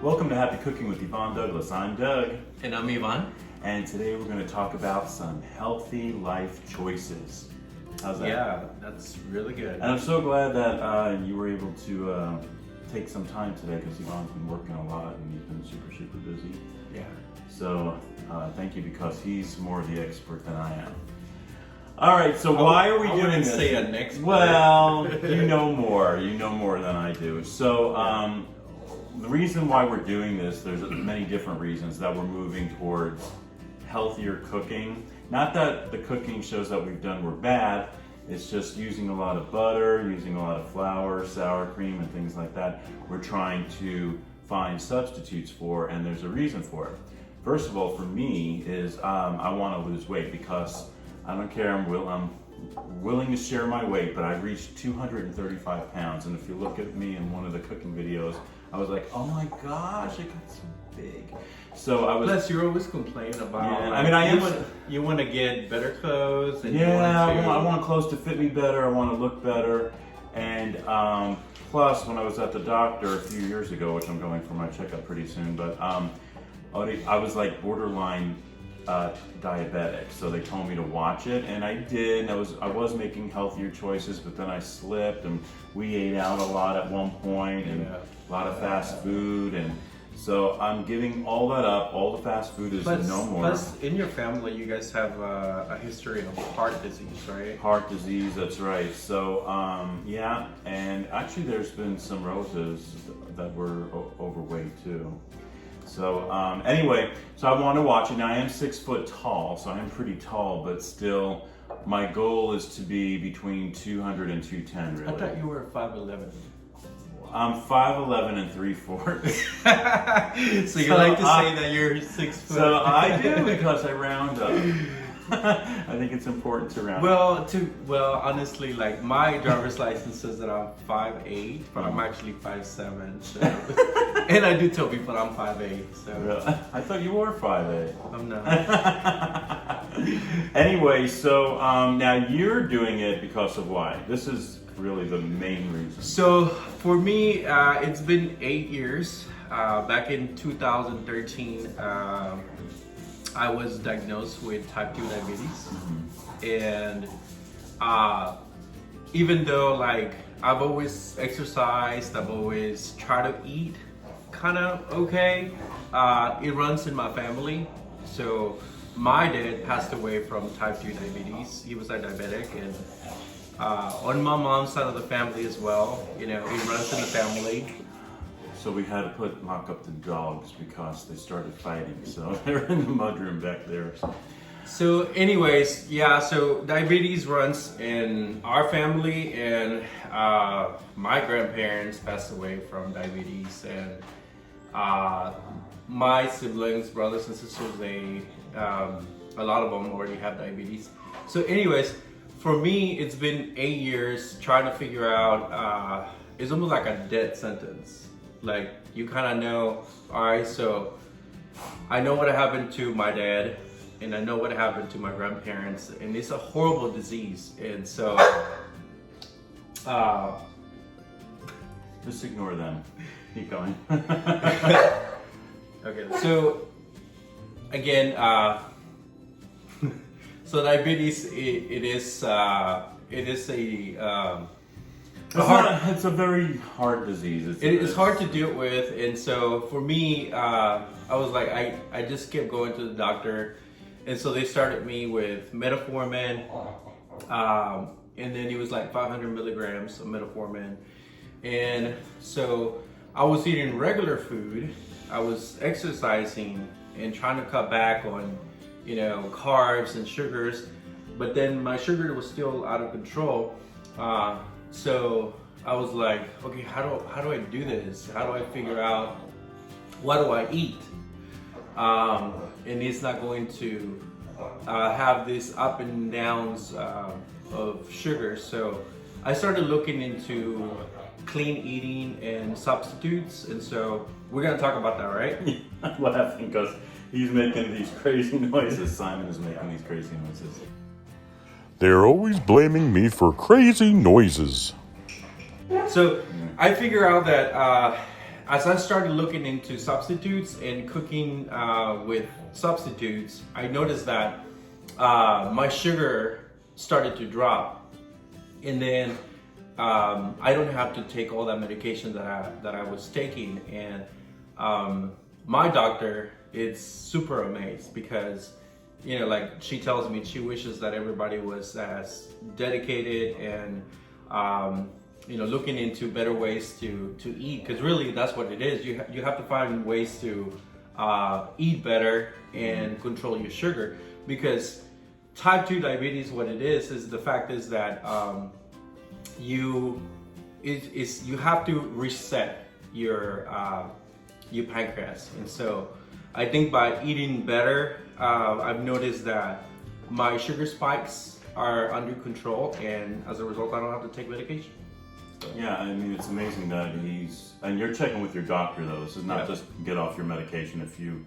Welcome to Happy Cooking with Yvonne Douglas. I'm Doug. And I'm Yvonne. And today we're going to talk about some healthy life choices. How's that? Yeah, that's really good. And I'm so glad that you were able to take some time today because Yvonne's been working a lot and he's been super busy. Yeah. So thank you because he's more the expert than I am. All right, so why are we doing this? Say an expert. Well, you know more than I do. So the reason why we're doing this, there's many different reasons that we're moving towards healthier cooking. Not that the cooking shows that we've done were bad, it's just using a lot of butter, using a lot of flour, sour cream, and things like that. We're trying to find substitutes for, and there's a reason for it. First of all, for me, is I want to lose weight because I don't care, I'm willing to share my weight, but I reached 235 pounds. And if you look at me in one of the cooking videos, I was like, oh my gosh, I got so big. So I was. Plus, you're always complaining about. Yeah, like, I mean, I am. You want to get better clothes. And Yeah, I want clothes to fit me better. I want to look better. And plus, when I was at the doctor a few years ago, which I'm going for my checkup pretty soon, but I was like borderline diabetic, so they told me to watch it, and I did. I was making healthier choices, but then I slipped, and we ate out a lot at one point, and a lot of fast food, and so I'm giving all that up. All the fast food is no more. Plus, in your family, you guys have a history of heart disease, right? Heart disease, that's right. So yeah, and actually, there's been some relatives that were overweight too. So anyway, so I want to watch it. Now I am 6 foot tall, so I am pretty tall, but still my goal is to be between 200 and 210 really. I thought you were 5'11". I'm 5'11 and 3/4. So you like to say that you're 6 foot. So I do because I round up. I think it's important to round up. Well, honestly, like my driver's license says that I'm 5'8", but I'm actually 5'7". So. And I do tell people I'm 5'8". So Really? I thought you were 5'8". I'm not. Anyway, so now you're doing it because of why? This is really the main reason. So for me, it's been 8 years. Back in 2013, I was diagnosed with type 2 diabetes. And even though like I've always exercised, I've always tried to eat kind of okay, it runs in my family. So my dad passed away from type 2 diabetes. He was a diabetic, and on my mom's side of the family as well, you know, it runs in the family. So we had to lock up the dogs because they started fighting. So they're in the mudroom back there. So anyways, yeah, so diabetes runs in our family, and my grandparents passed away from diabetes, and my siblings, brothers and sisters, a lot of them already have diabetes. So anyways, for me, it's been 8 years trying to figure out, it's almost like a death sentence. Like, you kind of know, all right, so I know what happened to my dad, and I know what happened to my grandparents, and it's a horrible disease. And so, just ignore them. Keep going. Okay, so again, so diabetes, it's a very hard disease. It's hard to deal with, and so for me, I was like, I just kept going to the doctor, and so they started me with metformin, and then it was like 500 milligrams of metformin, and so I was eating regular food, I was exercising and trying to cut back on, you know, carbs and sugars, but then my sugar was still out of control. So I was like, okay, how do I do this? How do I figure out what do I eat? And it's not going to have these up and downs of sugar. So I started looking into clean eating and substitutes, and so we're gonna talk about that, right? I'm laughing because he's making these crazy noises. Simon is making these crazy noises. They're always blaming me for crazy noises. So I figure out that as I started looking into substitutes and cooking with substitutes, I noticed that my sugar started to drop, and then I don't have to take all that medication that I was taking. And my doctor is super amazed because, you know, like she tells me she wishes that everybody was as dedicated and you know, looking into better ways to eat, because really that's what it is. You have to find ways to eat better and control your sugar, because type 2 diabetes, what it is the fact is that you have to reset your pancreas. And so I think by eating better, I've noticed that my sugar spikes are under control, and as a result I don't have to take medication. Yeah, I mean, it's amazing that and you're checking with your doctor though. This is not just get off your medication if you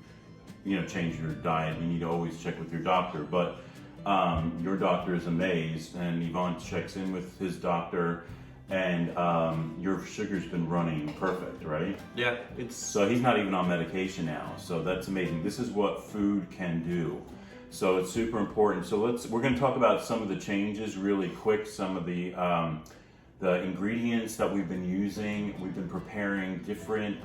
change your diet. You need to always check with your doctor. But your doctor is amazed, and Yvonne checks in with his doctor, and your sugar's been running perfect, right? Yeah, so he's not even on medication now. So that's amazing. This is what food can do. So it's super important. So we're going to talk about some of the changes really quick. Some of the ingredients that we've been using. We've been preparing different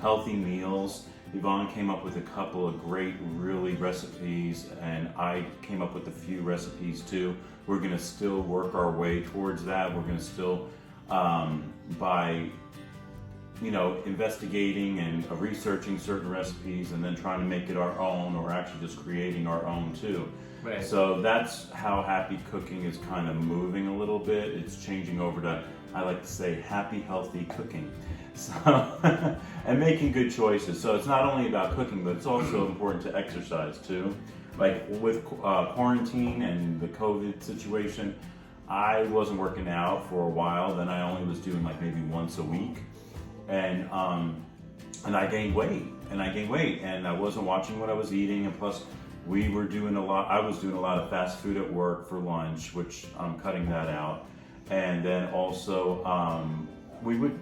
healthy meals. Yvonne came up with a couple of great, really recipes, and I came up with a few recipes too. We're gonna still work our way towards that. We're gonna still, by investigating and researching certain recipes and then trying to make it our own, or actually just creating our own too. Right. So that's how happy cooking is kind of moving a little bit. It's changing over to, I like to say, happy, healthy cooking. So, and making good choices. So it's not only about cooking, but it's also important to exercise too. Like with quarantine and the COVID situation, I wasn't working out for a while. Then I only was doing like maybe once a week. And I gained weight, and I wasn't watching what I was eating, and plus I was doing a lot of fast food at work for lunch, which I'm cutting that out. And then also we would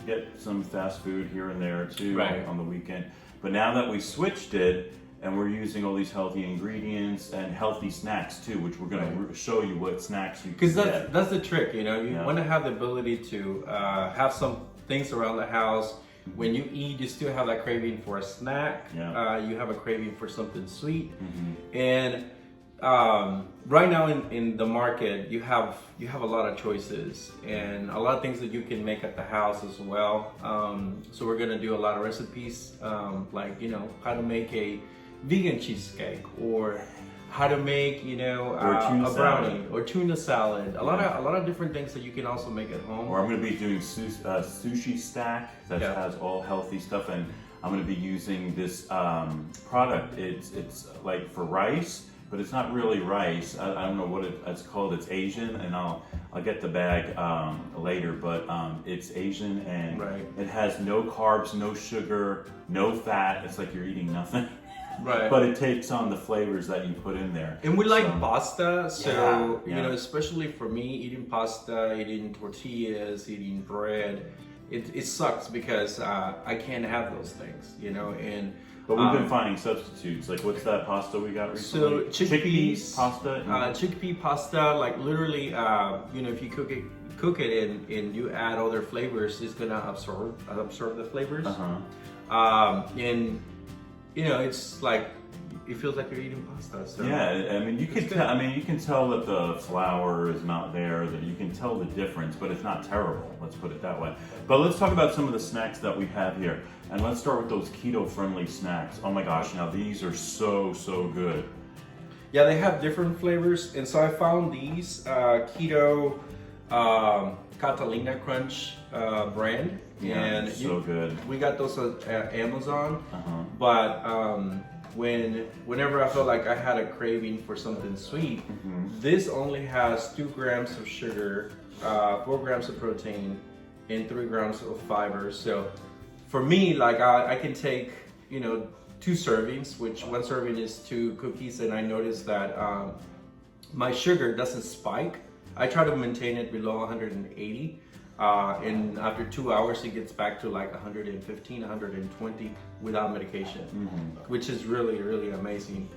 get some fast food here and there too, right, on the weekend. But now that we switched it, and we're using all these healthy ingredients and healthy snacks too, which we're going to show you what snacks you can get. Because that's the trick, you want to have the ability to have some things around the house. When you eat, you still have that craving for a snack. Yeah. You have a craving for something sweet. Mm-hmm. And right now in the market, you have a lot of choices and a lot of things that you can make at the house as well. So we're gonna do a lot of recipes, like how to make a vegan cheesecake, or how to make a brownie or tuna salad. A lot of different things that you can also make at home. Or I'm going to be doing sushi stack that has all healthy stuff, and I'm going to be using this product. It's like for rice, but it's not really rice. I don't know what it's called. It's Asian, and I'll get the bag later. But it's Asian, and it has no carbs, no sugar, no fat. It's like you're eating nothing. Right. But it takes on the flavors that you put in there. And we like pasta, so yeah. especially for me, eating pasta, eating tortillas, eating bread, it sucks because I can't have those things, and but we've been finding substitutes. Like, what's that pasta we got recently? So chickpeas pasta. Chickpea pasta, like literally, if you cook it and you add other flavors, it's gonna absorb the flavors. And it's like, it feels like you're eating pasta. So yeah, I mean, you can tell. I mean, you can tell that the flour is not there. That you can tell the difference, but it's not terrible. Let's put it that way. But let's talk about some of the snacks that we have here, and let's start with those keto-friendly snacks. Oh my gosh! Now these are so good. Yeah, they have different flavors, and so I found these keto Catalina Crunch brand. Yeah, and so good. We got those at Amazon, but whenever I felt like I had a craving for something sweet, this only has 2 grams of sugar, 4 grams of protein, and 3 grams of fiber. So for me, like I can take 2 servings, which 1 serving is 2 cookies, and I noticed that my sugar doesn't spike. I try to maintain it below 180. and after 2 hours, it gets back to like 115, 120 without medication, which is really, really amazing.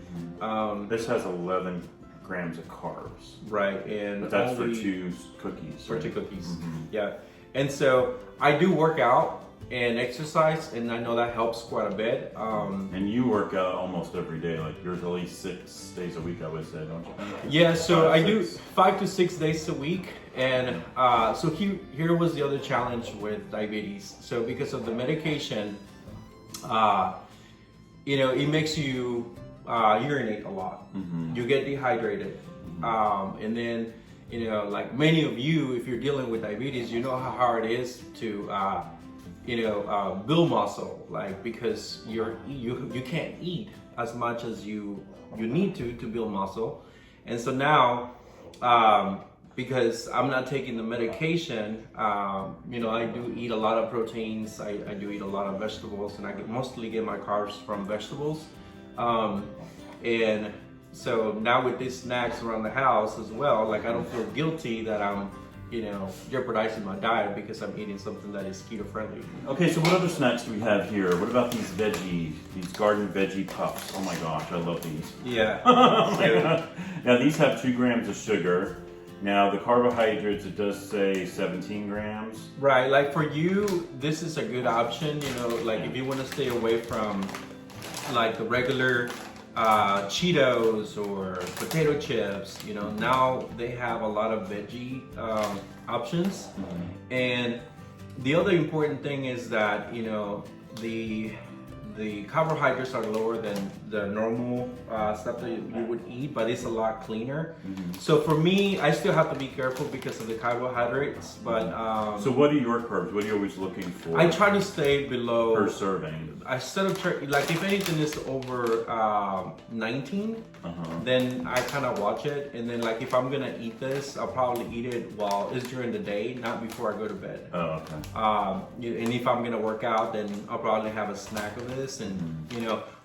This has 11 grams of carbs. Right, and But that's for only 2 cookies. for right? 2 cookies. Yeah, and so I do work out and exercise, and I know that helps quite a bit. And you work out almost every day, like yours at least 6 days a week, I would say, don't you? Yeah, so 5, I do 6. 5 to 6 days a week, and so here was the other challenge with diabetes. So because of the medication, it makes you urinate a lot. You get dehydrated, and then like many of you, if you're dealing with diabetes, you know how hard it is to build muscle, like because you can't eat as much as you need to build muscle. And so now, because I'm not taking the medication, I do eat a lot of proteins, I do eat a lot of vegetables, and I mostly get my carbs from vegetables. And so now with these snacks around the house as well, like I don't feel guilty that I'm jeopardizing my diet because I'm eating something that is keto friendly. Okay, so what other snacks do we have here? What about these garden veggie puffs? Oh my gosh, I love these. Yeah. Oh my God. Now these have 2 grams of sugar. Now the carbohydrates, it does say 17 grams. Right, like for you, this is a good option, like if you want to stay away from like the regular Cheetos or potato chips, now they have a lot of veggie options. And the other important thing is that, the carbohydrates are lower than the normal stuff that you would eat, but it's a lot cleaner. So for me, I still have to be careful because of the carbohydrates, but So what are your carbs? What are you always looking for? I try to stay below per serving. Instead of like if anything is over 19, then I kind of watch it, and then like if I'm gonna eat this, I'll probably eat it while it's during the day, not before I go to bed. Oh, okay. And if I'm gonna work out, then I'll probably have a snack of this, and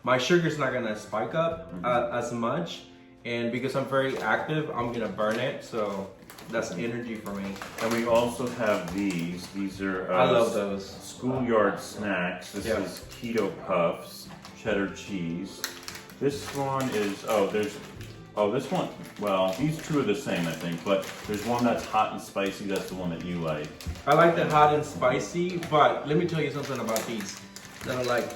my sugar's not gonna spike up as much, and because I'm very active, I'm gonna burn it, so that's energy for me. And we also have these. These are I love those. schoolyard snacks. This Yeah. is keto puffs, cheddar cheese. This one is this one. Well, these 2 are the same, I think, but there's one that's hot and spicy. That's the one that you like. I like the hot and spicy, but let me tell you something about these that are like,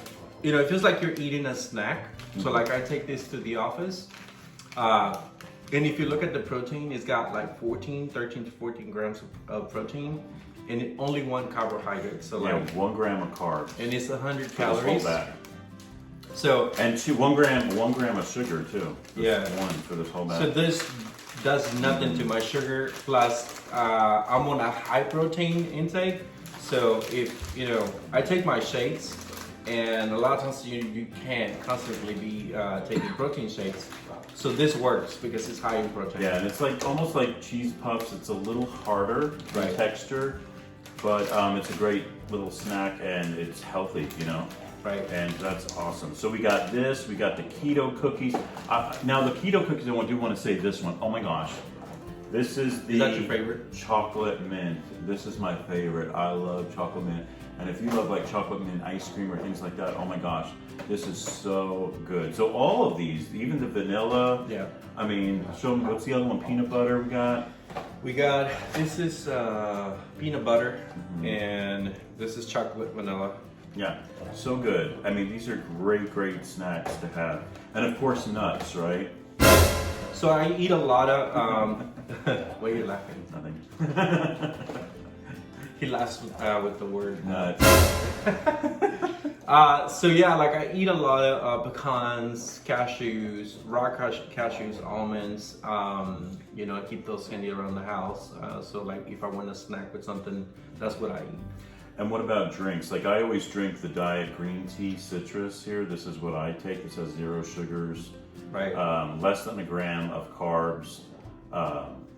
it feels like you're eating a snack. So like I take this to the office, and if you look at the protein, it's got like 13 to 14 grams of protein, and only 1 carbohydrate. So like 1 gram of carbs. and it's 100 For this whole calories. bag. So And 1 gram of sugar too. Yeah. 1 for this whole bag. So this does nothing to my sugar. Plus, I'm on a high protein intake. So if I take my shakes, and a lot of times you can't constantly be taking protein shakes. So this works because it's high in protein. Yeah, and it's like almost like cheese puffs. It's a little harder in texture, but it's a great little snack and it's healthy, Right. And that's awesome. So we got this. We got the keto cookies. Now the keto cookies, I do want to say this one. Oh my gosh, this is the Is that your favorite? chocolate mint. This is my favorite. I love chocolate mint. And if you love like chocolate mint ice cream or things like that, oh my gosh, this is so good. So all of these, even the vanilla. Yeah. I mean, show me, what's the other one? Peanut butter we got? This is peanut butter, and this is chocolate vanilla. Yeah, so good. I mean, these are great snacks to have. And of course, nuts, right? So I eat a lot of, why are you laughing? Nothing. He laughs with the word. Nuts. So yeah, like I eat a lot of pecans, cashews, raw cashews, almonds. I keep those handy around the house. So like if I want to snack with something, that's what I eat. And what about drinks? Like I always drink the diet green tea citrus here. This is what I take. This has 0 sugars, Right. less than 1 gram of carbs.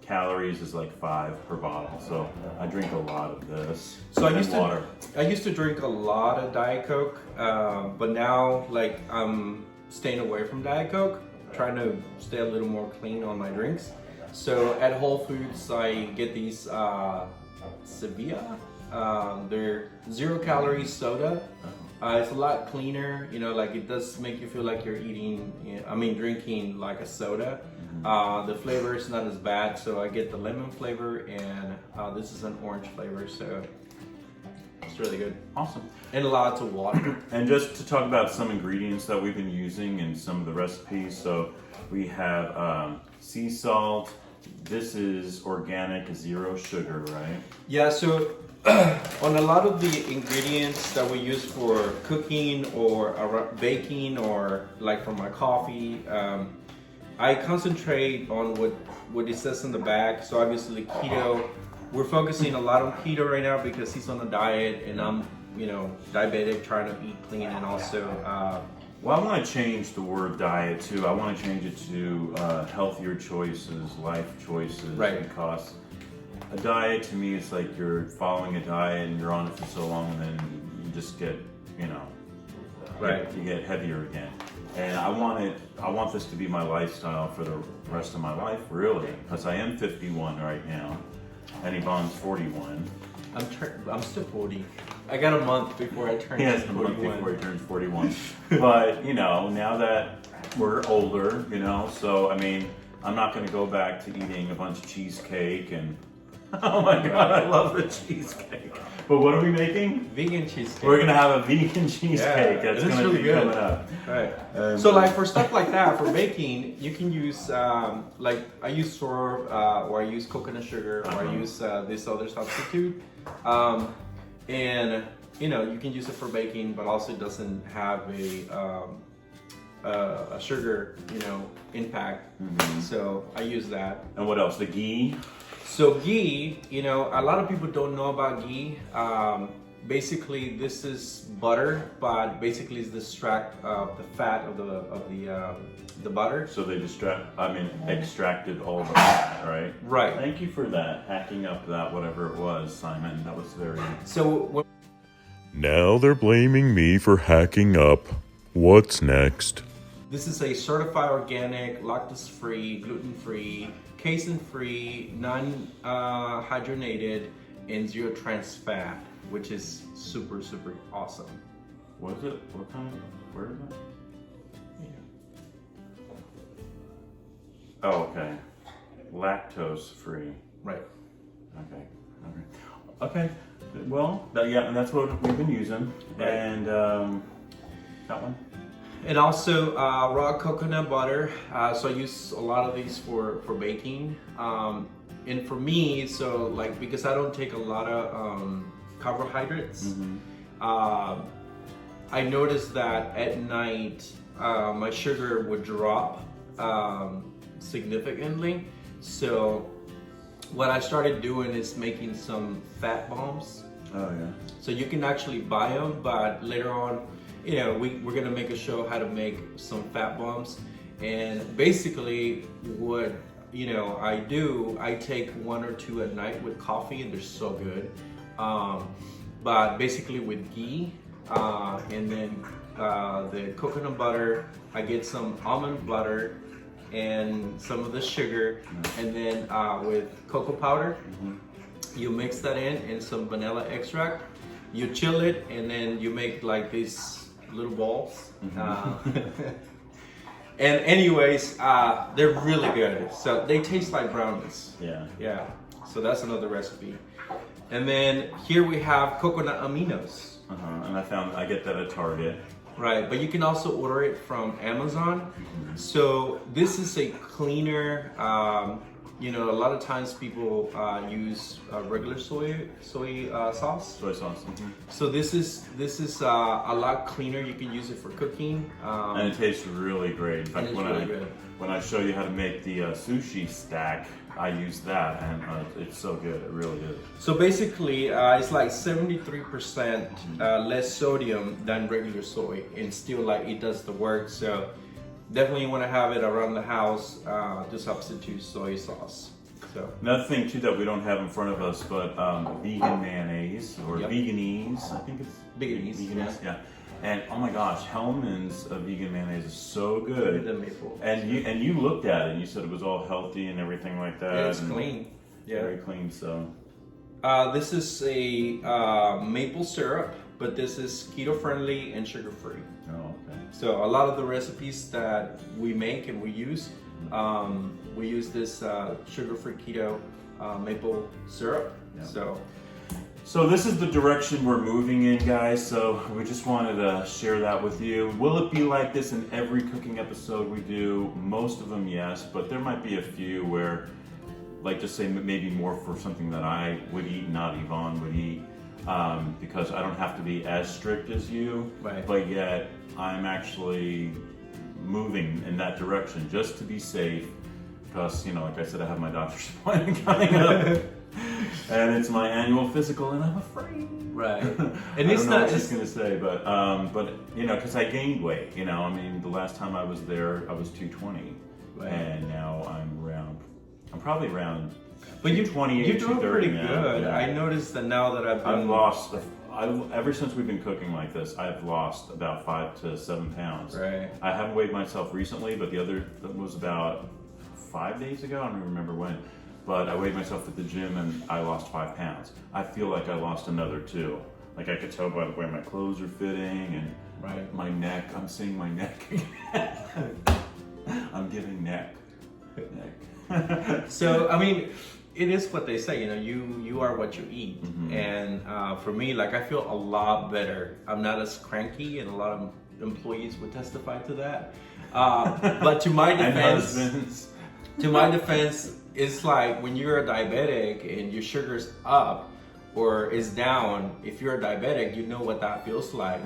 Calories is like 5 per bottle. So I drink a lot of this. So And water. I used to drink a lot of Diet Coke, but now like I'm staying away from Diet Coke, trying to stay a little more clean on my drinks. So at Whole Foods, I get these Sevilla. They're 0-calorie soda. It's a lot cleaner, you know, like it does make you feel like you're drinking like a soda. The flavor is not as bad, so I get the lemon flavor, and this is an orange flavor, so it's really good. Awesome. And lots of water. And just to talk about some ingredients that we've been using in some of the recipes. So we have sea salt. This is organic, 0 sugar, right? Yeah, so on a lot of the ingredients that we use for cooking or baking or like for my coffee, I concentrate on what it says in the bag. So obviously keto, we're focusing a lot on keto right now because he's on a diet and I'm, diabetic, trying to eat clean, and also well, I want to change the word diet too. I want to change it to healthier choices, life choices. Right. Because a diet to me is like you're following a diet and you're on it for so long, and then you just get, right. You get heavier again. And I want this to be my lifestyle for the rest of my life, really, because I am 51 right now, and Yvonne's 41. I'm still 40. I got a month before I turn 41. Yes, a month before he turns 41. But, now that we're older, so, I'm not going to go back to eating a bunch of cheesecake and, oh my God, I love the cheesecake. But what are we making? Vegan cheesecake. We're going to have a vegan cheesecake. Yeah, That's it's going to really be good. coming up. Right. So like for stuff like that, for baking, you can use, like I use sorb, or I use coconut sugar, or I use this other substitute. And you can use it for baking, but also it doesn't have a sugar, impact. Mm-hmm. So I use that. And what else? The ghee? So ghee, a lot of people don't know about ghee. Basically, this is butter, but basically it's the fat of the butter. So they extracted all the fat, right? Right. Thank you for that, hacking up that whatever it was, Simon. That was very... So Now they're blaming me for hacking up. What's next? this is a certified organic, lactose-free, gluten-free, casein-free, non-hydrogenated, and 0 trans fat, which is super, super awesome. What is it? What kind of... Where is it? Yeah. Oh, okay. Lactose free. Right. Okay. Well, and that's what we've been using. Right. And that one. And also raw coconut butter. So I use a lot of these for baking. And for me, so like because I don't take a lot of carbohydrates, I noticed that at night my sugar would drop significantly. So what I started doing is making some fat bombs. Oh yeah. So you can actually buy them, but later on, we're gonna make a show how to make some fat bombs. And basically what I do, I take 1 or 2 at night with coffee, and they're so good. But basically with ghee, and then the coconut butter, I get some almond butter and some of the sugar, and then with cocoa powder, you mix that in and some vanilla extract. You chill it, and then you make like these little balls. And anyways, they're really good. So they taste like brownies. Yeah. So that's another recipe. And then here we have coconut aminos. And I get that at Target. Right, but you can also order it from Amazon. So this is a cleaner, a lot of times people use regular soy sauce. Soy sauce. So this is a lot cleaner. You can use it for cooking. And it tastes really great. In fact, good. when I show you how to make the sushi stack, I use that, and it's so good. It really is. So basically, it's like 73% less sodium than regular soy, and still it does the work. So definitely you want to have it around the house to substitute soy sauce. So another thing too that we don't have in front of us, but vegan mayonnaise or Veganese. I think it's Veganese. Yeah. And oh my gosh, Hellman's vegan mayonnaise is so good. The maple. And you looked at it and you said it was all healthy and everything like that. Yeah, it's and clean. Yeah. Very clean. So This is a maple syrup, but this is keto friendly and sugar free. Oh, okay. So a lot of the recipes that we make and we use this sugar-free keto maple syrup. Yeah. So this is the direction we're moving in, guys. So we just wanted to share that with you. Will it be like this in every cooking episode we do? Most of them, yes, but there might be a few where, like, just say maybe more for something that I would eat, not Yvonne would eat, because I don't have to be as strict as you, Right. but yet I'm actually moving in that direction just to be safe, because, you know, like I said, I have my doctor's appointment coming up. And it's my annual physical, and I'm afraid. right, And and I it's don't know not. what she's gonna say, but you know, because I gained weight. You know, I mean, the last time I was there, I was 220, Right. and now I'm probably around. But you're 228, doing pretty 230 now. good. Yeah. I noticed that now that I've been. I've lost. Ever since we've been cooking like this, I've lost about 5 to 7 pounds. Right. I haven't weighed myself recently, but that was about 5 days ago. I don't even remember when. But I weighed myself at the gym and I lost 5 pounds. I feel like I lost another 2. Like, I could tell by the way my clothes are fitting and Right. my neck. I'm seeing my neck again. I'm getting neck. So I mean, it is what they say. You know, you are what you eat. Mhm. And for me, like, I feel a lot better. I'm not as cranky, and a lot of employees would testify to that. But to my And defense, husbands. to my defense, it's like when you're a diabetic and your sugar's up or is down. If you're a diabetic, you know what that feels like.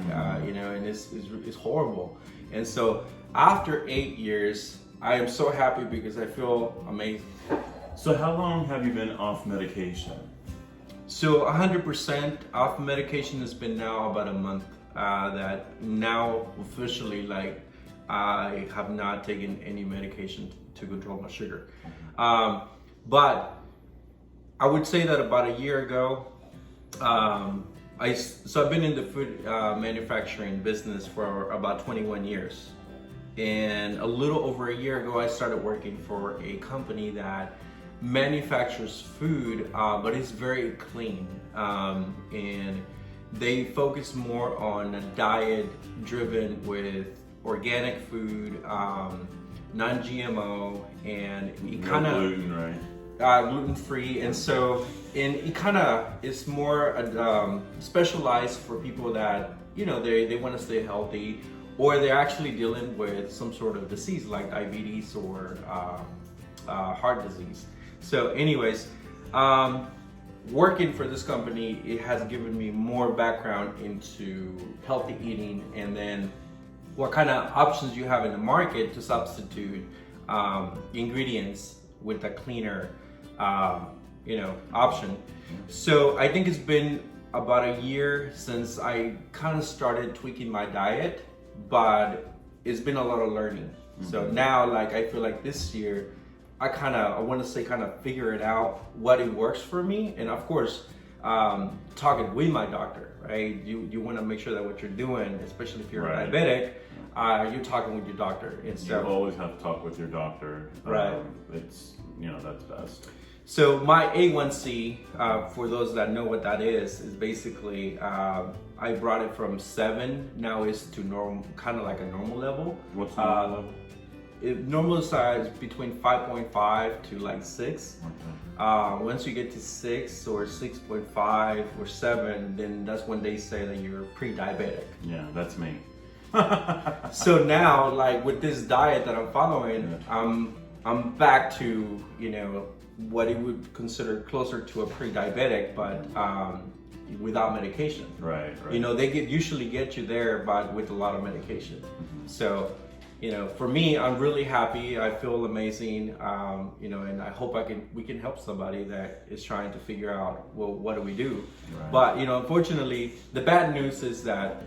You know, and it's horrible. And so after 8 years, I am so happy because I feel amazing. So how long have you been off medication? So 100% off medication has been now about a month. That now officially, like, I have not taken any medication to control my sugar. But I would say that about a year ago, I've been in the food manufacturing business for about 21 years. And a little over a year ago, I started working for a company that manufactures food, but it's very clean. And they focus more on a diet driven with organic food, non-GMO, and it kind No of gluten, right? gluten-free. And so, and it kind of is more specialized for people that, you know, they want to stay healthy, or they're actually dealing with some sort of disease like diabetes or heart disease. So anyways, working for this company, it has given me more background into healthy eating, and then what kind of options you have in the market to substitute ingredients with a cleaner option. So I think it's been about a year since I kind of started tweaking my diet, but it's been a lot of learning. So now, like, I feel like this year I want to say figure it out what it works for me. And of course, talking with my doctor, right? You want to make sure that what you're doing, especially if you're Right. a diabetic, you're talking with your doctor. And You so, always have to talk with your doctor. Right. It's, you know, that's best. so my A1C, for those that know what that is basically, I brought it from 7, now it's to normal, kind of like a normal level. What's the normal level? Normal size between 5.5 to like 6. Okay. Once you get to 6 or 6.5 or 7, then that's when they say that you're pre-diabetic. Yeah, that's me. So now, like, with this diet that I'm following, Yeah. I'm back to, you know, what it would consider closer to a pre-diabetic, but without medication. Right, right. You know, they usually get you there, but with a lot of medication. So, you know, for me, I'm really happy. I feel amazing. You know, and I hope we can help somebody that is trying to figure out, well, what do we do? Right. But, you know, unfortunately, the bad news is that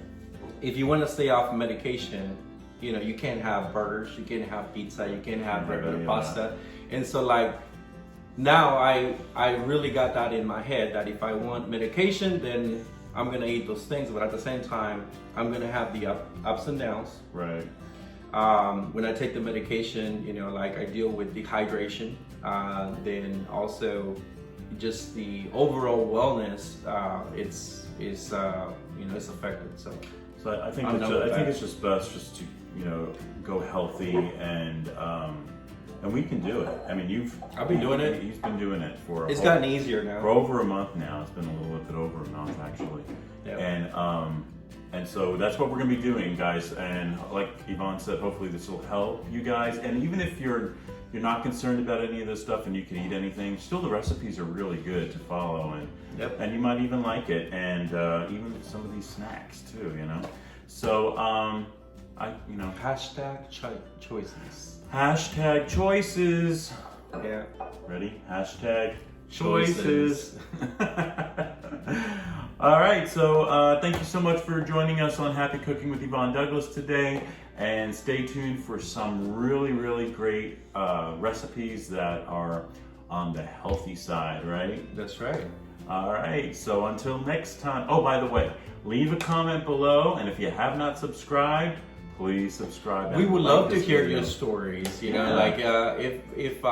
if you want to stay off medication, you know, you can't have burgers, you can't have pizza, you can't have regular Yeah. pasta. And so, like, now I really got that in my head that if I want medication, then I'm gonna eat those things, but at the same time, I'm gonna have the ups and downs. Right. When I take the medication, you know, like, I deal with dehydration. Then also, just the overall wellness, it's affected. So I think I'm done with that. it's just best just to go healthy and we can do it. I mean, I've been doing it. He's been doing it for it's gotten easier now. For over a month now. It's been a little bit over a month actually. Yeah. And so that's what we're gonna be doing, guys. And like Yvonne said, hopefully this will help you guys. And even if you're not concerned about any of this stuff and you can eat anything, still the recipes are really good to follow, and you might even like it, and even some of these snacks too, So Hashtag choices. Hashtag choices. Yeah. Ready? Hashtag choices. All right, so thank you so much for joining us on Happy Cooking with Yvonne Douglas today, and stay tuned for some really, really great recipes that are on the healthy side, right? That's right. All right, so until next time. Oh, by the way, leave a comment below, and if you have not subscribed, please subscribe. We would like love to this hear video. your stories. Yeah. Like if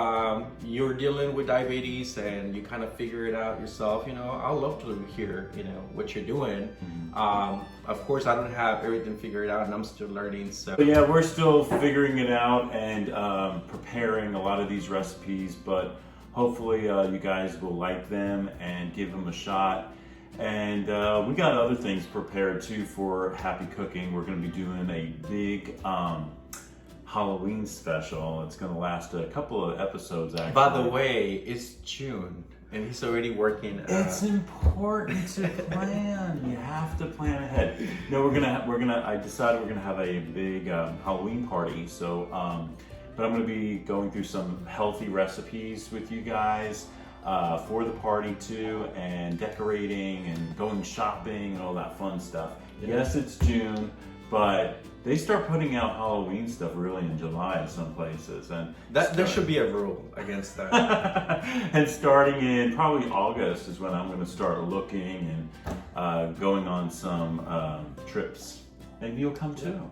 you're dealing with diabetes and you kind of figure it out yourself, I'd love to hear what you're doing. Of course, I don't have everything figured out, and I'm still learning. So But yeah, we're still figuring it out and preparing a lot of these recipes, but hopefully you guys will like them and give them a shot. And we got other things prepared too for Happy Cooking. We're going to be doing a big Halloween special. It's going to last a couple of episodes actually. by the way, it's June and he's already working. It's important to plan. You have to plan ahead. No, I decided we're gonna have a big Halloween party. So, but I'm gonna be going through some healthy recipes with you guys for the party too, and decorating and going shopping and all that fun stuff. Yes, it's June, but they start putting out Halloween stuff really in July in some places, and there should be a rule against that. and starting in probably August is when I'm going to start looking and going on some trips. Maybe you'll come too.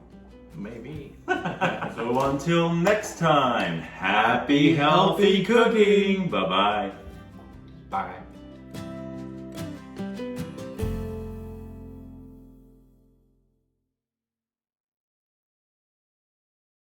Maybe. So until next time, happy healthy cooking. Bye-bye. Bye.